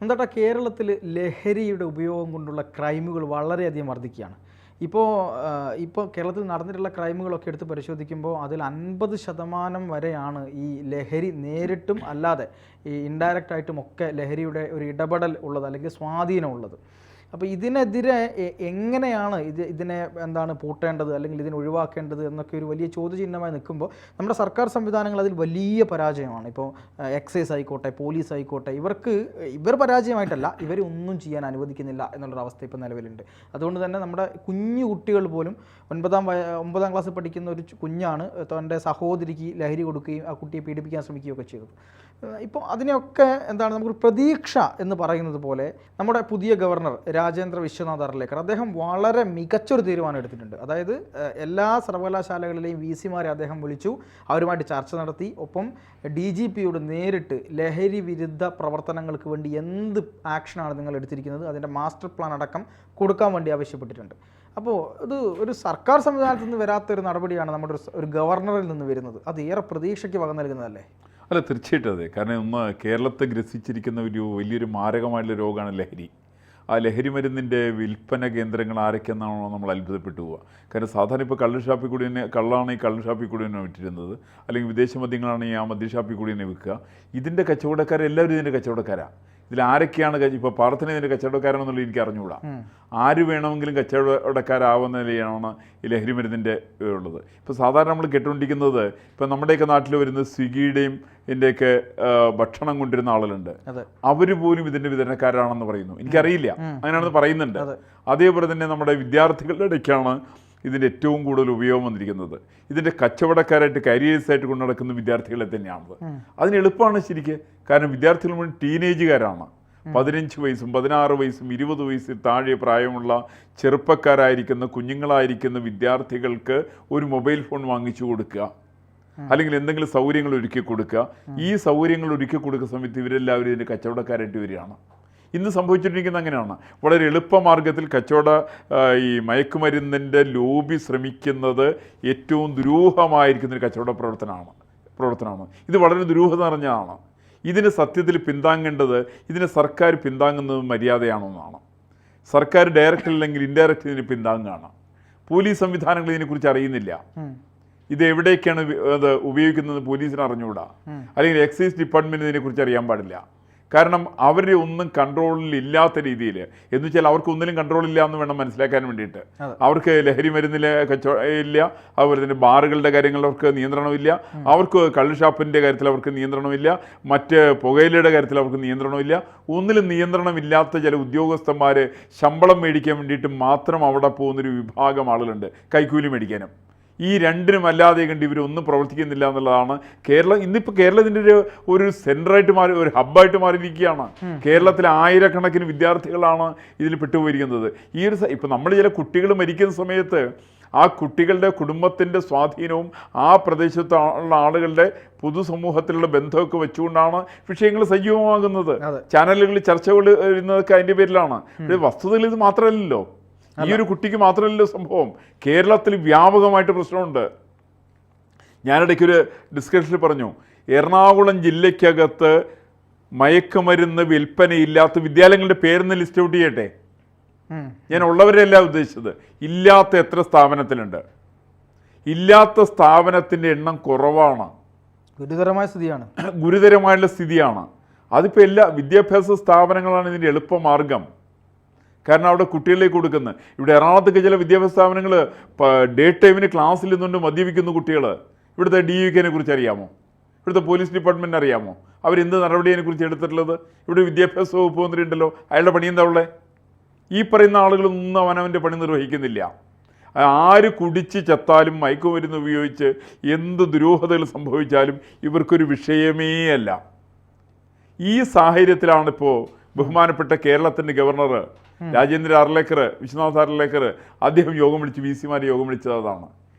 എന്താ കേരളത്തിൽ ലഹരിയുടെ ഉപയോഗം കൊണ്ടുള്ള ക്രൈമുകൾ വളരെയധികം വർദ്ധിക്കുകയാണ്. ഇപ്പോൾ കേരളത്തിൽ നടന്നിട്ടുള്ള ക്രൈമുകളൊക്കെ എടുത്ത് പരിശോധിക്കുമ്പോൾ അതിൽ 50% വരെയാണ് ഈ ലഹരി നേരിട്ടും അല്ലാതെ ഈ ഇൻഡയറക്റ്റ് ആയിട്ടും ഒക്കെ ലഹരിയുടെ ഒരു ഇടപെടൽ ഉള്ളത് അല്ലെങ്കിൽ സ്വാധീനം ഉള്ളത്. അപ്പോൾ ഇതിനെതിരെ എങ്ങനെയാണ് ഇതിനെ പൂട്ടേണ്ടത് അല്ലെങ്കിൽ ഇതിനെ ഒഴിവാക്കേണ്ടത് എന്നൊക്കെ ഒരു വലിയ ചോദ്യചിഹ്നമായി നിൽക്കുമ്പോൾ നമ്മുടെ സർക്കാർ സംവിധാനങ്ങൾ അതിൽ വലിയ പരാജയമാണ്. ഇപ്പോൾ എക്സൈസ് ആയിക്കോട്ടെ, പോലീസ് ആയിക്കോട്ടെ, ഇവർ പരാജയമായിട്ടല്ല, ഇവരൊന്നും ചെയ്യാൻ അനുവദിക്കുന്നില്ല എന്നുള്ളൊരവസ്ഥ ഇപ്പോൾ നിലവിലുണ്ട്. അതുകൊണ്ട് തന്നെ നമ്മുടെ കുഞ്ഞു കുട്ടികൾ പോലും 9ാം ക്ലാസ്സിൽ പഠിക്കുന്ന ഒരു കുഞ്ഞാണ് തൻ്റെ സഹോദരിക്ക് ലഹരി കൊടുക്കുകയും ആ കുട്ടിയെ പീഡിപ്പിക്കാൻ ശ്രമിക്കുകയൊക്കെ ചെയ്തത്. ഇപ്പോൾ അതിനെയൊക്കെ നമുക്കൊരു പ്രതീക്ഷ എന്ന് പറയുന്നത് പോലെ നമ്മുടെ പുതിയ ഗവർണർ രാജേന്ദ്ര വിശ്വനാഥ് അർലേക്കർ അദ്ദേഹം വളരെ മികച്ചൊരു തീരുമാനം എടുത്തിട്ടുണ്ട്. അതായത് എല്ലാ സർവകലാശാലകളിലെയും VC-മാരെ അദ്ദേഹം വിളിച്ചു, അവരുമായിട്ട് ചർച്ച നടത്തി. ഒപ്പം DGP-യോട് നേരിട്ട് ലഹരി വിരുദ്ധ പ്രവർത്തനങ്ങൾക്ക് വേണ്ടി എന്ത് ആക്ഷനാണ് നിങ്ങൾ എടുത്തിരിക്കുന്നത്, അതിൻ്റെ മാസ്റ്റർ പ്ലാൻ അടക്കം കൊടുക്കാൻ വേണ്ടി ആവശ്യപ്പെട്ടിട്ടുണ്ട്. അപ്പോൾ ഇത് ഒരു സർക്കാർ സംവിധാനത്തിൽ നിന്ന് വരാത്തൊരു നടപടിയാണ് നമ്മുടെ ഒരു ഗവർണറിൽ നിന്ന് വരുന്നത്. അത് ഏറെ പ്രതീക്ഷയ്ക്ക് വക നൽകുന്നതല്ലേ? അല്ല, തീർച്ചയായിട്ടും അതെ. കാരണം കേരളത്തെ ഗ്രസിച്ചിരിക്കുന്ന വലിയൊരു മാരകമായിട്ടുള്ള രോഗമാണ് ലഹരി. ആ ലഹരി മരുന്നിൻ്റെ വിൽപ്പന കേന്ദ്രങ്ങൾ ആരൊക്കെയെന്നാണോ നമ്മൾ അത്ഭുതപ്പെട്ടു പോവുക. കാരണം സാധാരണ ഇപ്പോൾ കള്ള് ഷാപ്പിൽ കൂടി തന്നെ കള്ളാണെങ്കിൽ കള്ള് ഷാപ്പിൽ കൂടി തന്നെ വിറ്റിരുന്നത്, അല്ലെങ്കിൽ വിദേശ മദ്യങ്ങളാണെങ്കിൽ ആ മദ്യഷാപ്പിൽ കൂടി തന്നെ വിൽക്കുക. ഇതിൻ്റെ കച്ചവടക്കാരെല്ലാവരും ഇതിൻ്റെ കച്ചവടക്കാരാണ്. ഇതിൽ ആരൊക്കെയാണ് ഇപ്പോൾ പാർത്ഥന ഇതിൻ്റെ കച്ചവടക്കാരാണെന്നുള്ളത് എനിക്ക് അറിഞ്ഞുകൂടാ. ആര് വേണമെങ്കിലും കച്ചവടക്കാരാവുന്ന നിലയാണ് ഈ ലഹരി മരുന്നിൻ്റെ ഉള്ളത്. ഇപ്പോൾ സാധാരണ നമ്മൾ കേട്ടുകൊണ്ടിരിക്കുന്നത്, ഇപ്പോൾ നമ്മുടെയൊക്കെ നാട്ടിൽ വരുന്ന സ്വിഗ്ഗിയുടെയും ഇതിൻ്റെയൊക്കെ ഭക്ഷണം കൊണ്ടിരുന്ന ആളുകളുണ്ട്, അവർ പോലും ഇതിൻ്റെ വിതരണക്കാരാണെന്ന് പറയുന്നു. എനിക്കറിയില്ല, അങ്ങനെയാണെന്ന് പറയുന്നുണ്ട്. അതേപോലെ തന്നെ നമ്മുടെ വിദ്യാർത്ഥികളുടെ ഇടയ്ക്കാണ് ഇതിൻ്റെ ഏറ്റവും കൂടുതൽ ഉപയോഗം വന്നിരിക്കുന്നത്. ഇതിൻ്റെ കച്ചവടക്കാരായിട്ട് കരിയേഴ്സായിട്ട് കൊണ്ടു നടക്കുന്ന വിദ്യാർത്ഥികളെ തന്നെയാണത്. അതിന് എളുപ്പമാണ് ശരിക്കും. കാരണം വിദ്യാർത്ഥികൾ മുഴുവൻ ടീനേജുകാരാണ്. 15 വയസ്സും 16 വയസ്സും 20 വയസ്സിൽ താഴെ പ്രായമുള്ള ചെറുപ്പക്കാരായിരിക്കുന്ന കുഞ്ഞുങ്ങളായിരിക്കുന്ന വിദ്യാർത്ഥികൾക്ക് ഒരു മൊബൈൽ ഫോൺ വാങ്ങിച്ചു കൊടുക്കുക, അല്ലെങ്കിൽ എന്തെങ്കിലും സൗകര്യങ്ങൾ ഒരുക്കി കൊടുക്കുക. ഈ സൗകര്യങ്ങൾ ഒരുക്കി കൊടുക്കുന്ന സമയത്ത് ഇവരെല്ലാവരും ഇതിൻ്റെ കച്ചവടക്കാരായിട്ട് വരികയാണ്. ഇന്ന് സംഭവിച്ചിട്ടിരിക്കുന്നത് അങ്ങനെയാണ്. വളരെ എളുപ്പമാർഗത്തിൽ ഈ മയക്കുമരുന്നിൻ്റെ ലോബി ശ്രമിക്കുന്നത് ഏറ്റവും ദുരൂഹമായിരിക്കുന്നൊരു കച്ചവട പ്രവർത്തനമാണ്. ഇത് വളരെ ദുരൂഹത നിറഞ്ഞതാണ്. ഇതിന് സത്യത്തിൽ പിന്താങ്ങേണ്ടത്, ഇതിനെ സർക്കാർ പിന്താങ്ങുന്നത് മര്യാദയാണെന്നാണ്. സർക്കാർ ഡയറക്റ്റ് അല്ലെങ്കിൽ ഇൻഡയറക്റ്റ് ഇതിന് പിന്താങ്ങുകയാണ്. പോലീസ് സംവിധാനങ്ങൾ ഇതിനെക്കുറിച്ച് അറിയുന്നില്ല. ഇത് എവിടേക്കാണ് അത് ഉപയോഗിക്കുന്നത് പോലീസിന് അറിഞ്ഞുകൂടാ, അല്ലെങ്കിൽ എക്സൈസ് ഡിപ്പാർട്ട്മെൻറ്റ് ഇതിനെക്കുറിച്ച് അറിയാൻ പാടില്ല. കാരണം അവരുടെ ഒന്നും കൺട്രോളിൽ ഇല്ലാത്ത രീതിയിൽ, എന്ന് വെച്ചാൽ അവർക്ക് ഒന്നിലും കൺട്രോളില്ല എന്ന് വേണം മനസ്സിലാക്കാൻ വേണ്ടിയിട്ട്. അവർക്ക് ലഹരി മരുന്നിലെ ഇല്ല, അതുപോലെ തന്നെ ബാറുകളുടെ കാര്യങ്ങളിൽ അവർക്ക് നിയന്ത്രണമില്ല, അവർക്ക് കള്ള് ഷാപ്പിൻ്റെ കാര്യത്തിൽ അവർക്ക് നിയന്ത്രണമില്ല, മറ്റ് പുകയിലയുടെ കാര്യത്തിൽ അവർക്ക് നിയന്ത്രണമില്ല. ഒന്നിലും നിയന്ത്രണമില്ലാത്ത ചില ഉദ്യോഗസ്ഥന്മാർ ശമ്പളം മേടിക്കാൻ വേണ്ടിയിട്ട് മാത്രം അവിടെ പോകുന്നൊരു വിഭാഗം ആളുകളുണ്ട്, കൈക്കൂലി മേടിക്കാനും. ഈ രണ്ടിനും അല്ലാതെ കണ്ട് ഇവരൊന്നും പ്രവർത്തിക്കുന്നില്ല എന്നുള്ളതാണ് ഇന്നിപ്പോൾ കേരളത്തിൻ്റെ ഒരു സെൻറ്ററായിട്ട് ഒരു ഹബ്ബായിട്ട് മാറിയിരിക്കുകയാണ്. കേരളത്തിലെ ആയിരക്കണക്കിന് വിദ്യാർത്ഥികളാണ് ഇതിൽ പെട്ടുപോയിരിക്കുന്നത്. ഇപ്പം നമ്മൾ ചില കുട്ടികൾ മരിക്കുന്ന സമയത്ത് ആ കുട്ടികളുടെ കുടുംബത്തിൻ്റെ സ്വാധീനവും ആ പ്രദേശത്തുള്ള ആളുകളുടെ പൊതുസമൂഹത്തിലുള്ള ബന്ധമൊക്കെ വെച്ചുകൊണ്ടാണ് വിഷയങ്ങൾ സജീവമാകുന്നത്. ചാനലുകളിൽ ചർച്ചകൾ വരുന്നതൊക്കെ അതിൻ്റെ പേരിലാണ്. വസ്തുതയിൽ ഇത് മാത്രമല്ലല്ലോ, ഈ ഒരു കുട്ടിക്ക് മാത്രമല്ലല്ലോ സംഭവം. കേരളത്തിൽ വ്യാപകമായിട്ട് പ്രശ്നമുണ്ട്. ഞാനിടയ്ക്കൊരു ഡിസ്കഷനിൽ പറഞ്ഞു, എറണാകുളം ജില്ലയ്ക്കകത്ത് മയക്കുമരുന്ന് വിൽപ്പനയില്ലാത്ത വിദ്യാലയങ്ങളുടെ പേരെന്ന് ലിസ്റ്റ് ഔട്ട് ചെയ്യട്ടെ. ഞാൻ ഉള്ളവരെയല്ല ഉദ്ദേശിച്ചത്, ഇല്ലാത്ത എത്ര സ്ഥാപനത്തിലുണ്ട്. ഇല്ലാത്ത സ്ഥാപനത്തിൻ്റെ എണ്ണം കുറവാണ്. ഗുരുതരമായിട്ടുള്ള സ്ഥിതിയാണ്. അതിപ്പോൾ എല്ലാ വിദ്യാഭ്യാസ സ്ഥാപനങ്ങളാണ് ഇതിൻ്റെ എളുപ്പമാർഗം. കാരണം അവിടെ കുട്ടികളിലേക്ക് കൊടുക്കുന്നത്. ഇവിടെ എറണാകുളത്തൊക്കെ ചില വിദ്യാഭ്യാസ സ്ഥാപനങ്ങൾ ഡേ ടൈമിന് ക്ലാസ്സിൽ നിന്നുകൊണ്ട് മദ്യപിക്കുന്ന കുട്ടികൾ. ഇവിടുത്തെ DUK-നെ കുറിച്ച് അറിയാമോ? ഇവിടുത്തെ പോലീസ് ഡിപ്പാർട്ട്മെൻറ്റിന് അറിയാമോ? അവരെന്ത് നടപടിയെ കുറിച്ച് എടുത്തിട്ടുള്ളത്? ഇവിടെ വിദ്യാഭ്യാസ വകുപ്പ് മന്ത്രി ഉണ്ടല്ലോ, അയാളുടെ പണി എന്താ ഉള്ളത്? ഈ പറയുന്ന ആളുകളൊന്നും അവനവൻ്റെ പണി നിർവഹിക്കുന്നില്ല. ആര് കുടിച്ച് ചത്താലും മയക്കുമരുന്ന് ഉപയോഗിച്ച് എന്ത് ദുരൂഹതകൾ സംഭവിച്ചാലും ഇവർക്കൊരു വിഷയമേ അല്ല. ഈ സാഹചര്യത്തിലാണിപ്പോൾ ബഹുമാനപ്പെട്ട കേരളത്തിൻ്റെ ഗവർണർ രാജേന്ദ്ര വിശ്വനാഥ് അർലേക്കർ അദ്ദേഹം യോഗം വിളിച്ച് VC-മാർ യോഗം വിളിച്ചതാണ്.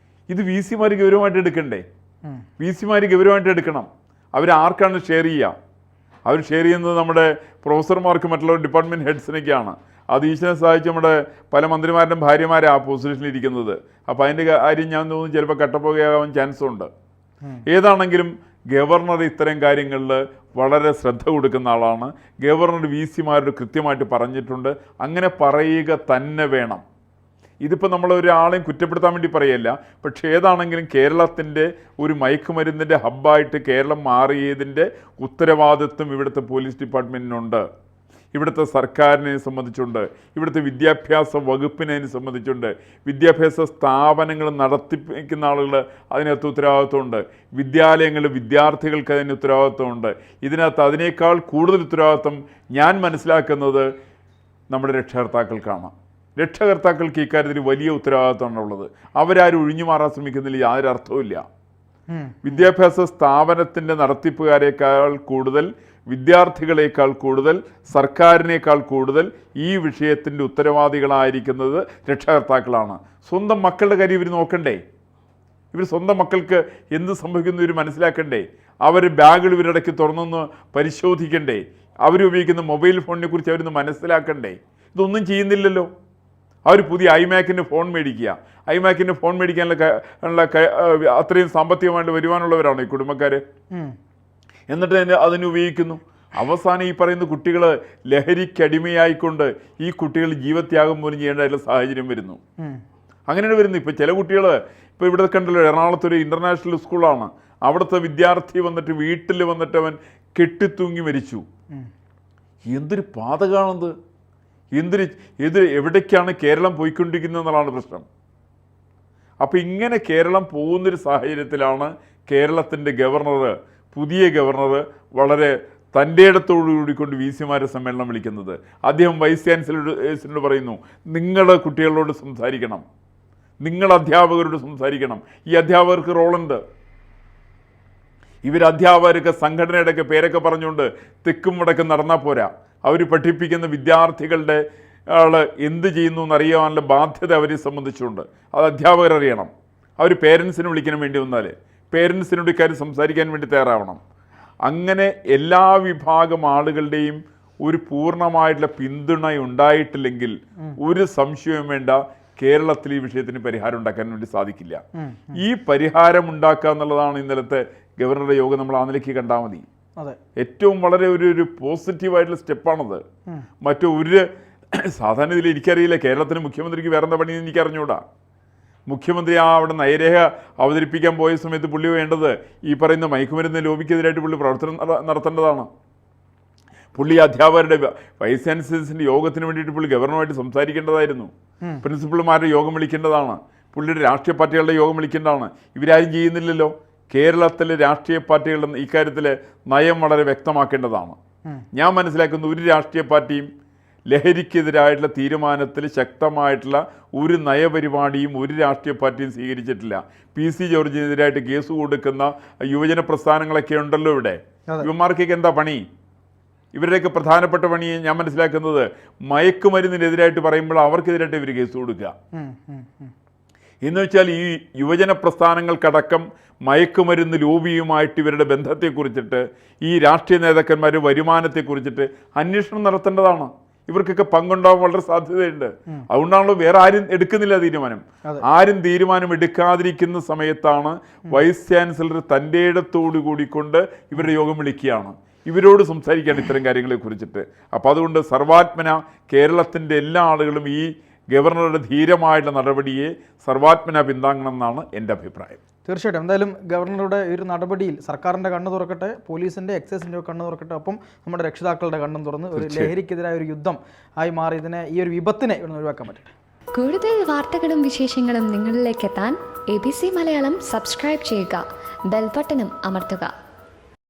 ഇത് VC-മാർ ഗൗരവമായിട്ട് എടുക്കണ്ടേ? VC-മാർ ഗൗരവമായിട്ട് എടുക്കണം. ആർക്കാണ് ഷെയർ ചെയ്യുക? അവർ ഷെയർ ചെയ്യുന്നത് നമ്മുടെ പ്രൊഫസർമാർക്ക്, മറ്റുള്ള ഡിപ്പാർട്ട്മെൻറ്റ് ഹെഡ്സിനൊക്കെയാണ്. അത് ഈശ്വരനെ സഹായിച്ച് നമ്മുടെ പല മന്ത്രിമാരുടെ ഭാര്യമാരാണ് ആ പൊസിഷനിലിരിക്കുന്നത്. അപ്പോൾ അതിൻ്റെ കാര്യം ഞാൻ തോന്നുന്നു ചിലപ്പോൾ കട്ടപ്പോകയാകാൻ ചാൻസും ഉണ്ട്. ഏതാണെങ്കിലും ഗവർണർ ഇത്തരം കാര്യങ്ങളിൽ വളരെ ശ്രദ്ധ കൊടുക്കുന്ന ആളാണ്. ഗവർണർ VC-മാരോട് കൃത്യമായിട്ട് പറഞ്ഞിട്ടുണ്ട്, അങ്ങനെ പറയുക തന്നെ വേണം. ഇതിപ്പോൾ നമ്മൾ ഒരാളെയും കുറ്റപ്പെടുത്താൻ വേണ്ടി പറയല്ല, പക്ഷേ ഏതാണെങ്കിലും കേരളത്തിൻ്റെ ഒരു മയക്കുമരുന്നിൻ്റെ ഹബ്ബായിട്ട് കേരളം മാറിയതിൻ്റെ ഉത്തരവാദിത്വം ഇവിടുത്തെ പോലീസ് ഡിപ്പാർട്ട്മെൻറ്റിനുണ്ട്, ഇവിടുത്തെ സർക്കാരിനെ സംബന്ധിച്ചുണ്ട്, ഇവിടുത്തെ വിദ്യാഭ്യാസ വകുപ്പിനെ സംബന്ധിച്ചുണ്ട്, വിദ്യാഭ്യാസ സ്ഥാപനങ്ങൾ നടത്തിപ്പിക്കുന്ന ആളുകൾ അതിനകത്ത് ഉത്തരവാദിത്വമുണ്ട്, വിദ്യാലയങ്ങളിൽ വിദ്യാർത്ഥികൾക്ക് അതിന് ഉത്തരവാദിത്വമുണ്ട്. ഇതിനകത്ത് അതിനേക്കാൾ കൂടുതൽ ഉത്തരവാദിത്വം ഞാൻ മനസ്സിലാക്കുന്നത് നമ്മുടെ രക്ഷകർത്താക്കൾക്കാണ്. രക്ഷകർത്താക്കൾക്ക് ഇക്കാര്യത്തിൽ വലിയ ഉത്തരവാദിത്വമാണ് ഉള്ളത്. അവരാരും ഒഴിഞ്ഞു മാറാൻ ശ്രമിക്കുന്നില്ല, യാതൊരു അർത്ഥവുമില്ല. വിദ്യാഭ്യാസ സ്ഥാപനത്തിൻ്റെ നടത്തിപ്പുകാരേക്കാൾ കൂടുതൽ, വിദ്യാർത്ഥികളേക്കാൾ കൂടുതൽ, സർക്കാരിനേക്കാൾ കൂടുതൽ ഈ വിഷയത്തിൻ്റെ ഉത്തരവാദികളായിരിക്കുന്നത് രക്ഷകർത്താക്കളാണ്. സ്വന്തം മക്കളുടെ കാര്യം ഇവർ നോക്കണ്ടേ? ഇവർ സ്വന്തം മക്കൾക്ക് എന്ത് സംഭവിക്കുന്നു ഇവർ മനസ്സിലാക്കണ്ടേ? അവർ ബാഗുകൾ ഇവരിടയ്ക്ക് തുറന്നൊന്ന് പരിശോധിക്കണ്ടേ? അവരുപയോഗിക്കുന്ന മൊബൈൽ ഫോണിനെ കുറിച്ച് അവരൊന്ന് മനസ്സിലാക്കണ്ടേ? ഇതൊന്നും ചെയ്യുന്നില്ലല്ലോ. അവർ പുതിയ ഐമാക്കിൻ്റെ ഫോൺ മേടിക്കുക, ഐമാക്കിൻ്റെ ഫോൺ മേടിക്കാനുള്ള അത്രയും സാമ്പത്തികമായിട്ട് വരുവാനുള്ളവരാണ് ഈ കുടുംബക്കാർ. എന്നിട്ട് അതിന് ഉപയോഗിക്കുന്നു. അവസാനം ഈ പറയുന്ന കുട്ടികൾ ലഹരിക്കടിമയായിക്കൊണ്ട് ഈ കുട്ടികൾ ജീവത്യാഗം പോലും ചെയ്യേണ്ടതായിട്ടുള്ള സാഹചര്യം വരുന്നു. അങ്ങനെയാണ് വരുന്നത്. ഇപ്പോൾ ചില കുട്ടികൾ, ഇപ്പോൾ ഇവിടെ കണ്ടല്ലോ, എറണാകുളത്തൊരു ഇൻ്റർനാഷണൽ സ്കൂളാണ്, അവിടുത്തെ വിദ്യാർത്ഥി വന്നിട്ട് വീട്ടിൽ വന്നിട്ട് അവൻ കെട്ടിത്തൂങ്ങി മരിച്ചു. എന്തൊരു പാതകാണത്! എവിടേക്കാണ് കേരളം പോയിക്കൊണ്ടിരിക്കുന്നത് എന്നുള്ളതാണ് പ്രശ്നം. അപ്പോൾ ഇങ്ങനെ കേരളം പോകുന്നൊരു സാഹചര്യത്തിലാണ് കേരളത്തിൻ്റെ ഗവർണർ, പുതിയ ഗവർണർ, വളരെ തൻ്റെ ഇടത്തോടുകൂടിക്കൊണ്ട് VC-മാരെ സമ്മേളനം വിളിക്കുന്നത്. അദ്ദേഹം വൈസ് ചാൻസലറോട് പറയുന്നു, നിങ്ങളുടെ കുട്ടികളോട് സംസാരിക്കണം, നിങ്ങൾ അധ്യാപകരോട് സംസാരിക്കണം. ഈ അധ്യാപകർക്ക് റോളുണ്ട്. അധ്യാപകർക്ക് സംഘടനയുടെയൊക്കെ പേരൊക്കെ പറഞ്ഞുകൊണ്ട് തെക്കും വടക്കും നടന്നാൽ പോരാ. അവർ പഠിപ്പിക്കുന്ന വിദ്യാർത്ഥികളുടെ എന്ത് ചെയ്യുന്നു എന്നറിയാനുള്ള ബാധ്യത അവരെ സംബന്ധിച്ചുണ്ട്. അത് അധ്യാപകരറിയണം. അവർ പേരൻസിനെ വിളിക്കാൻ വേണ്ടി വന്നാൽ പേരൻസിനോട് ഇക്കാര്യം സംസാരിക്കാൻ വേണ്ടി തയ്യാറാവണം. അങ്ങനെ എല്ലാ വിഭാഗം ആളുകളുടെയും ഒരു പൂർണ്ണമായിട്ടുള്ള പിന്തുണ ഉണ്ടായിട്ടില്ലെങ്കിൽ ഒരു സംശയവും വേണ്ട, കേരളത്തിൽ ഈ വിഷയത്തിന് പരിഹാരം ഉണ്ടാക്കാൻ വേണ്ടി സാധിക്കില്ല. ഈ പരിഹാരം ഉണ്ടാക്കുക എന്നുള്ളതാണ് ഇന്നലത്തെ ഗവർണറുടെ യോഗം. നമ്മൾ ആ നിലയ്ക്ക് കണ്ടാൽ മതി. ഏറ്റവും വളരെ ഒരു പോസിറ്റീവായിട്ടുള്ള സ്റ്റെപ്പാണത്. മറ്റൊരു സാധാരണ ഇതിൽ എനിക്കറിയില്ല, കേരളത്തിന് മുഖ്യമന്ത്രിക്ക് വേറെന്താ പണിയെന്ന് എനിക്കറിഞ്ഞൂടാ. മുഖ്യമന്ത്രി അവിടെ നയരേഖ അവതരിപ്പിക്കാൻ പോയ സമയത്ത് പുള്ളി വേണ്ടത് ഈ പറയുന്ന മയക്കുമരുന്ന് ലോബിക്കെതിരായിട്ട് പുള്ളി പ്രവർത്തനം നടത്തേണ്ടതാണ്. പുള്ളി അധ്യാപകരുടെ വൈസ് ചാൻസലേഴ്സിൻ്റെ യോഗത്തിന് വേണ്ടിയിട്ട് പുള്ളി ഗവർണറുമായിട്ട് സംസാരിക്കേണ്ടതായിരുന്നു. പ്രിൻസിപ്പൽമാരുടെ യോഗം വിളിക്കേണ്ടതാണ്. പുള്ളിയുടെ രാഷ്ട്രീയ പാർട്ടികളുടെ യോഗം വിളിക്കേണ്ടതാണ്. ഇവരാരും ചെയ്യുന്നില്ലല്ലോ. കേരളത്തിലെ രാഷ്ട്രീയ പാർട്ടികളുടെ ഇക്കാര്യത്തിൽ നയം വളരെ വ്യക്തമാക്കേണ്ടതാണ്. ഞാൻ മനസ്സിലാക്കുന്ന ഒരു രാഷ്ട്രീയ പാർട്ടിയും ലഹരിക്കെതിരായിട്ടുള്ള തീരുമാനത്തിൽ ശക്തമായിട്ടുള്ള ഒരു നയപരിപാടിയും ഒരു രാഷ്ട്രീയ പാർട്ടിയും സ്വീകരിച്ചിട്ടില്ല. PC ജോർജിനെതിരായിട്ട് കേസ് കൊടുക്കുന്ന യുവജന പ്രസ്ഥാനങ്ങളൊക്കെ ഉണ്ടല്ലോ ഇവിടെ. ഇവന്മാർക്കൊക്കെ എന്താ പണി? ഇവരുടെയൊക്കെ പ്രധാനപ്പെട്ട പണി ഞാൻ മനസ്സിലാക്കുന്നത് മയക്കുമരുന്നിനെതിരായിട്ട് പറയുമ്പോൾ അവർക്കെതിരായിട്ട് ഇവർ കേസ് കൊടുക്കുക എന്ന് വെച്ചാൽ ഈ യുവജന പ്രസ്ഥാനങ്ങൾക്കടക്കം മയക്കുമരുന്ന് ലോബിയുമായിട്ട് ഇവരുടെ ബന്ധത്തെക്കുറിച്ചിട്ട്, ഈ രാഷ്ട്രീയ നേതാക്കന്മാരുടെ വരുമാനത്തെക്കുറിച്ചിട്ട് അന്വേഷണം നടത്തേണ്ടതാണ്. ഇവർക്കൊക്കെ പങ്കുണ്ടാവാൻ വളരെ സാധ്യതയുണ്ട്. അതുകൊണ്ടാണല്ലോ വേറെ ആരും എടുക്കുന്നില്ല തീരുമാനം. ആരും തീരുമാനം എടുക്കാതിരിക്കുന്ന സമയത്താണ് വൈസ് ചാൻസലർ തൻ്റെ ഇടത്തോടു കൂടിക്കൊണ്ട് ഇവരുടെ യോഗം വിളിക്കുകയാണ്. ഇവരോട് സംസാരിക്കുകയാണ് ഇത്തരം കാര്യങ്ങളെ കുറിച്ചിട്ട്. അപ്പോൾ അതുകൊണ്ട് സർവാത്മന കേരളത്തിൻ്റെ എല്ലാ ആളുകളും ഈ ഗവർണറുടെ ധീരമായിട്ടുള്ള നടപടിയെ സർവാത്മന പിന്താങ്ങണം എന്നാണ് എൻ്റെ അഭിപ്രായം. തീർച്ചയായിട്ടും എന്തായാലും ഗവർണറുടെ ഒരു നടപടിയിൽ സർക്കാരിൻ്റെ കണ്ണ് തുറക്കട്ടെ, പോലീസിൻ്റെ എക്സൈസിൻ്റെ കണ്ണ് തുറക്കട്ടെ, ഒപ്പം നമ്മുടെ രക്ഷിതാക്കളുടെ കണ്ണും തുറന്ന് ഒരു ലഹരിക്കെതിരായ ഒരു യുദ്ധം ആയി മാറി ഇതിനെ, ഈ ഒരു വിപത്തിനെ ഒഴിവാക്കാൻ പറ്റട്ടെ. കൂടുതൽ വാർത്തകളും വിശേഷങ്ങളും നിങ്ങളിലേക്ക് എത്താൻ ABC മലയാളം സബ്സ്ക്രൈബ് ചെയ്യുക, ബെൽ ബട്ടണും അമർത്തുക.